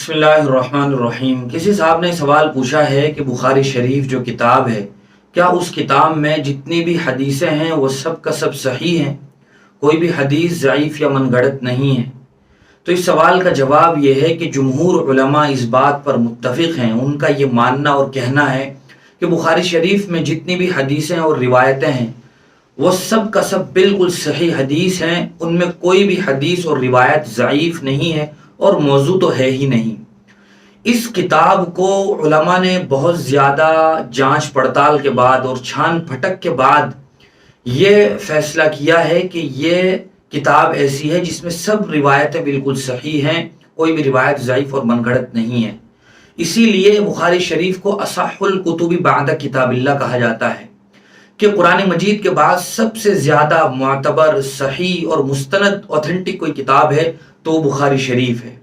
بسم اللہ الرحمن الرحیم۔ کسی صاحب نے سوال پوچھا ہے کہ بخاری شریف جو کتاب ہے، کیا اس کتاب میں جتنی بھی حدیثیں ہیں وہ سب کا سب صحیح ہیں، کوئی بھی حدیث ضعیف یا من گھڑت نہیں ہے؟ تو اس سوال کا جواب یہ ہے کہ جمہور علماء اس بات پر متفق ہیں، ان کا یہ ماننا اور کہنا ہے کہ بخاری شریف میں جتنی بھی حدیثیں اور روایتیں ہیں وہ سب کا سب بالکل صحیح حدیث ہیں، ان میں کوئی بھی حدیث اور روایت ضعیف نہیں ہے اور موضوع تو ہے ہی نہیں۔ اس کتاب کو علماء نے بہت زیادہ جانچ پڑتال کے بعد اور چھان پھٹک کے بعد یہ فیصلہ کیا ہے کہ یہ کتاب ایسی ہے جس میں سب روایتیں بالکل صحیح ہیں، کوئی بھی روایت ضعیف اور من گھڑت نہیں ہے۔ اسی لیے بخاری شریف کو اصح الکتب بعد کتاب اللہ کہا جاتا ہے کہ قرآن مجید کے بعد سب سے زیادہ معتبر، صحیح اور مستند اوتھینٹک کوئی کتاب ہے تو وہ بخاری شریف ہے۔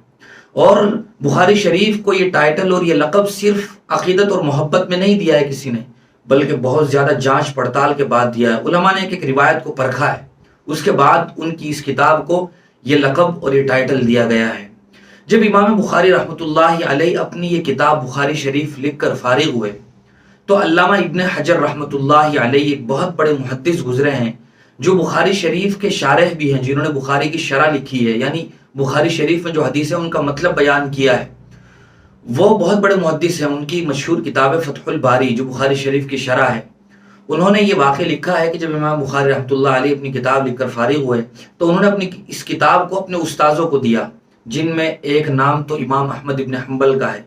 اور بخاری شریف کو یہ ٹائٹل اور یہ لقب صرف عقیدت اور محبت میں نہیں دیا ہے کسی نے، بلکہ بہت زیادہ جانچ پڑتال کے بعد دیا ہے۔ علماء نے ایک روایت کو پرکھا ہے، اس کے بعد ان کی اس کتاب کو یہ لقب اور یہ ٹائٹل دیا گیا ہے۔ جب امام بخاری رحمۃ اللہ علیہ اپنی یہ کتاب بخاری شریف لکھ کر فارغ ہوئے تو علامہ ابن حجر رحمۃ اللہ علیہ ایک بہت بڑے محدث گزرے ہیں جو بخاری شریف کے شارح بھی ہیں، جنہوں نے بخاری کی شرح لکھی ہے، یعنی بخاری شریف میں جو حدیث ہے ان کا مطلب بیان کیا ہے۔ وہ بہت بڑے محدث ہیں، ان کی مشہور کتاب ہے فتح الباری جو بخاری شریف کی شرح ہے۔ انہوں نے یہ واقعہ لکھا ہے کہ جب امام بخاری رحمۃ اللہ علیہ اپنی کتاب لکھ کر فارغ ہوئے تو انہوں نے اپنی اس کتاب کو اپنے استاذوں کو دیا، جن میں ایک نام تو امام احمد ابن حنبل کا ہے،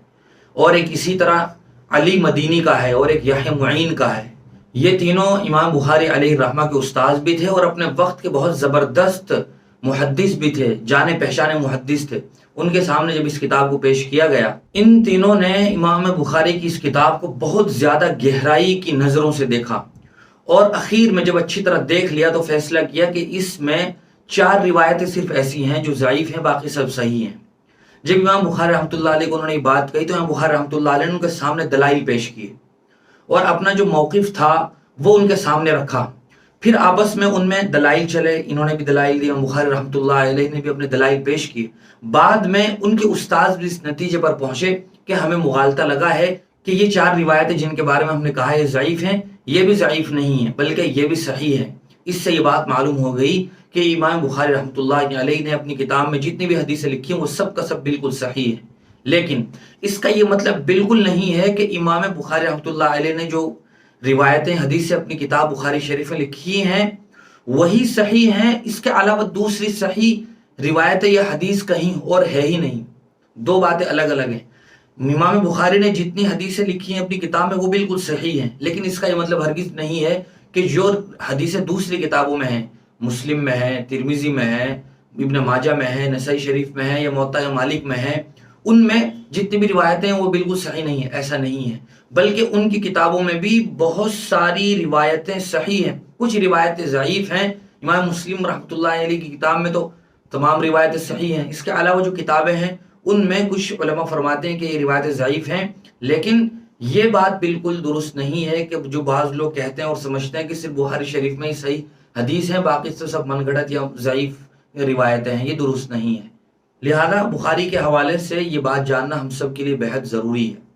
اور ایک اسی طرح علی مدینی کا ہے، اور ایک یحییٰ معین کا ہے۔ یہ تینوں امام بخاری علیہ الرحمہ کے استاذ بھی تھے اور اپنے وقت کے بہت زبردست محدث بھی تھے، جانے پہچانے محدث تھے۔ ان کے سامنے جب اس کتاب کو پیش کیا گیا، ان تینوں نے امام بخاری کی اس کتاب کو بہت زیادہ گہرائی کی نظروں سے دیکھا، اور اخیر میں جب اچھی طرح دیکھ لیا تو فیصلہ کیا کہ اس میں 4 روایتیں صرف ایسی ہیں جو ضعیف ہیں، باقی سب صحیح ہیں۔ جب امام بخاری رحمۃ اللہ علیہ کو انہوں نے یہ بات کہی تو امام بخاری رحمۃ اللہ علیہ نے ان کے سامنے دلائل پیش کیے اور اپنا جو موقف تھا وہ ان کے سامنے رکھا۔ پھر آپس میں ان میں دلائل چلے، انہوں نے بھی دلائل دی، امام بخاری رحمۃ اللہ علیہ نے بھی اپنے دلائل پیش کیے۔ بعد میں ان کے استاذ بھی اس نتیجے پر پہنچے کہ ہمیں مغالطہ لگا ہے کہ یہ 4 روایتیں جن کے بارے میں ہم نے کہا ہے یہ ضعیف ہیں، یہ بھی ضعیف نہیں ہیں بلکہ یہ بھی صحیح ہے۔ اس سے یہ بات معلوم ہو گئی کہ امام بخاری رحمۃ اللہ علیہ نے اپنی کتاب میں جتنی بھی حدیثیں لکھی ہیں وہ سب کا سب بالکل صحیح ہے۔ لیکن اس کا یہ مطلب بالکل نہیں ہے کہ امام بخاری رحمۃ اللہ علیہ نے جو روایتیں حدیثیں اپنی کتاب بخاری شریف میں لکھی ہیں وہی صحیح ہیں، اس کے علاوہ دوسری صحیح روایتیں یا حدیث کہیں اور ہے ہی نہیں۔ دو باتیں الگ الگ ہیں۔ امام بخاری نے جتنی حدیثیں لکھی ہیں اپنی کتاب میں وہ بالکل صحیح ہیں، لیکن اس کا یہ مطلب ہرگز نہیں ہے کہ جو حدیثیں دوسری کتابوں میں ہیں، مسلم میں ہے، ترمذی میں ہے، ابن ماجہ میں ہے، نسائی شریف میں ہے یا موطا مالک میں ہے، ان میں جتنی بھی روایتیں ہیں وہ بالکل صحیح نہیں ہیں، ایسا نہیں ہے۔ بلکہ ان کی کتابوں میں بھی بہت ساری روایتیں صحیح ہیں، کچھ روایتیں ضعیف ہیں۔ امام مسلم رحمۃ اللہ علیہ کی کتاب میں تو تمام روایتیں صحیح ہیں، اس کے علاوہ جو کتابیں ہیں ان میں کچھ علماء فرماتے ہیں کہ یہ روایتیں ضعیف ہیں۔ لیکن یہ بات بالکل درست نہیں ہے کہ جو بعض لوگ کہتے ہیں اور سمجھتے ہیں کہ صرف بخاری شریف میں ہی صحیح حدیث ہیں، باقی تو سب من گھڑت یا ضعیف روایتیں ہیں، یہ درست نہیں ہے۔ لہذا بخاری کے حوالے سے یہ بات جاننا ہم سب کے لیے بہت ضروری ہے۔